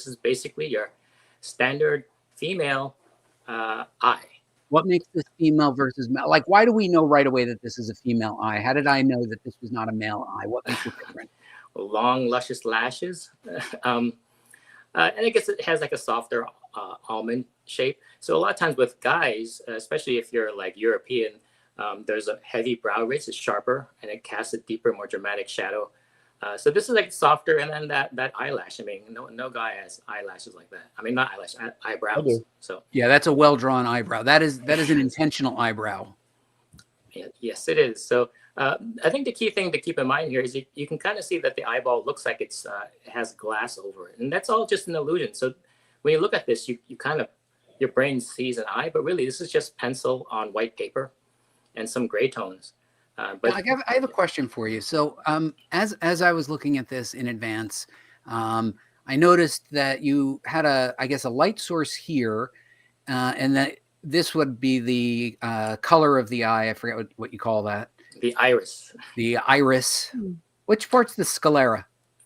is basically your standard female eye. What makes this female versus male? Like, why do we know right away that this is a female eye? How did I know that this was not a male eye? What makes it different? Long, luscious lashes. And I guess it has like a softer almond shape. So a lot of times with guys, especially if you're like European, there's a heavy brow ridge. It's sharper and it casts a deeper, more dramatic shadow. So this is like softer, and then that eyelash. I mean, no guy has eyelashes like that. I mean, not eyelash, eyebrows. So yeah, that's a well-drawn eyebrow. That is an intentional eyebrow. Yes, it is. So I think the key thing to keep in mind here is you can kind of see that the eyeball looks like it has glass over it, and that's all just an illusion. So when you look at this, you kind of, your brain sees an eye, but really this is just pencil on white paper and some gray tones. But I have a question for you. So as I was looking at this in advance, I noticed that you had a light source here, and that this would be the color of the eye. I forget what you call that. The iris. The iris. Which part's the sclera?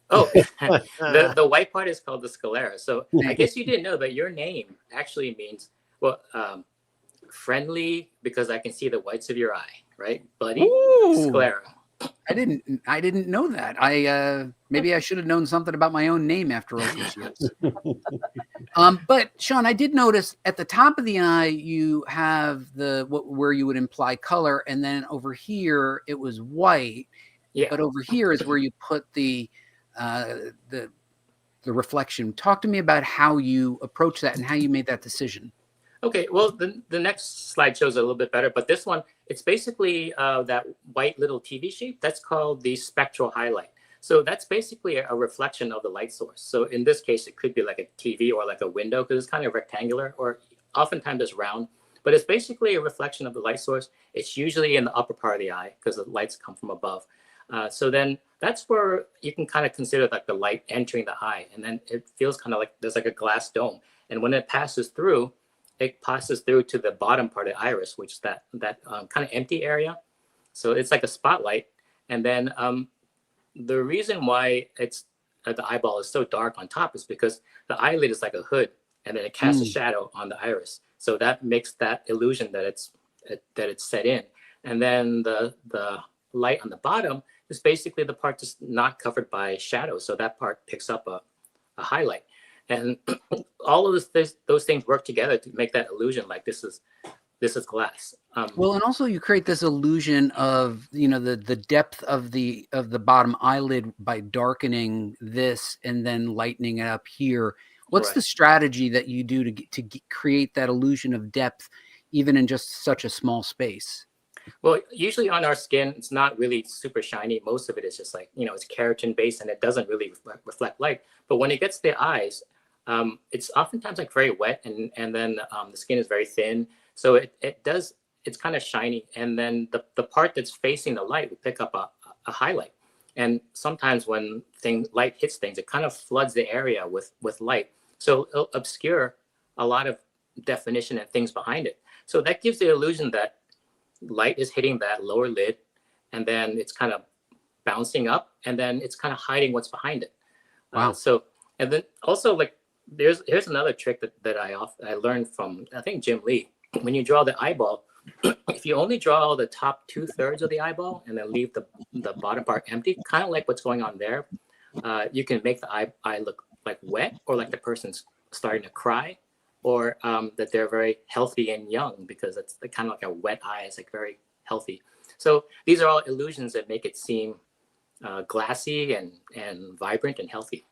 Oh, the white part is called the sclera. So I guess you didn't know, but your name actually means, well, friendly, because I can see the whites of your eye, right, buddy? Ooh. Sclera. I didn't know that. Maybe I should have known something about my own name after all these years. But Sean, I did notice at the top of the eye you have where you would imply color, and then over here it was white. Yeah. But over here is where you put the reflection. Talk to me about how you approach that and how you made that decision. Okay, well, the next slide shows it a little bit better, but this one, it's basically that white little TV shape. That's called the spectral highlight. So that's basically a reflection of the light source. So in this case, it could be like a TV or like a window, because it's kind of rectangular, or oftentimes it's round. But it's basically a reflection of the light source. It's usually in the upper part of the eye because the lights come from above. So then that's where you can kind of consider like the light entering the eye. And then it feels kind of like there's like a glass dome. And when it passes through to the bottom part of the iris, which is that kind of empty area. So it's like a spotlight. And then the reason why the eyeball is so dark on top is because the eyelid is like a hood, and then it casts a shadow on the iris. So that makes that illusion that it's set in. And then the light on the bottom is basically the part just not covered by shadow. So that part picks up a highlight. And all of those things work together to make that illusion like this is glass. Well, and also you create this illusion of, the depth of the bottom eyelid by darkening this and then lightening it up here. What's the strategy that you do to create that illusion of depth, even in just such a small space? Well, usually on our skin, it's not really super shiny. Most of it is just like, it's keratin based, and it doesn't really reflect light. But when it gets to the eyes, it's oftentimes like very wet, and then the skin is very thin. So it's kind of shiny. And then the part that's facing the light will pick up a highlight. And sometimes when light hits things, it kind of floods the area with light. So it'll obscure a lot of definition and things behind it. So that gives the illusion that light is hitting that lower lid, and then it's kind of bouncing up, and then it's kind of hiding what's behind it. Wow. And then also, like, here's another trick that I learned from, I think, Jim Lee. When you draw the eyeball, if you only draw the top 2/3 of the eyeball and then leave the bottom part empty, kind of like what's going on there, you can make the eye look like wet, or like the person's starting to cry, or that they're very healthy and young, because it's kind of like a wet eye. It's like very healthy. So these are all illusions that make it seem glassy and vibrant and healthy.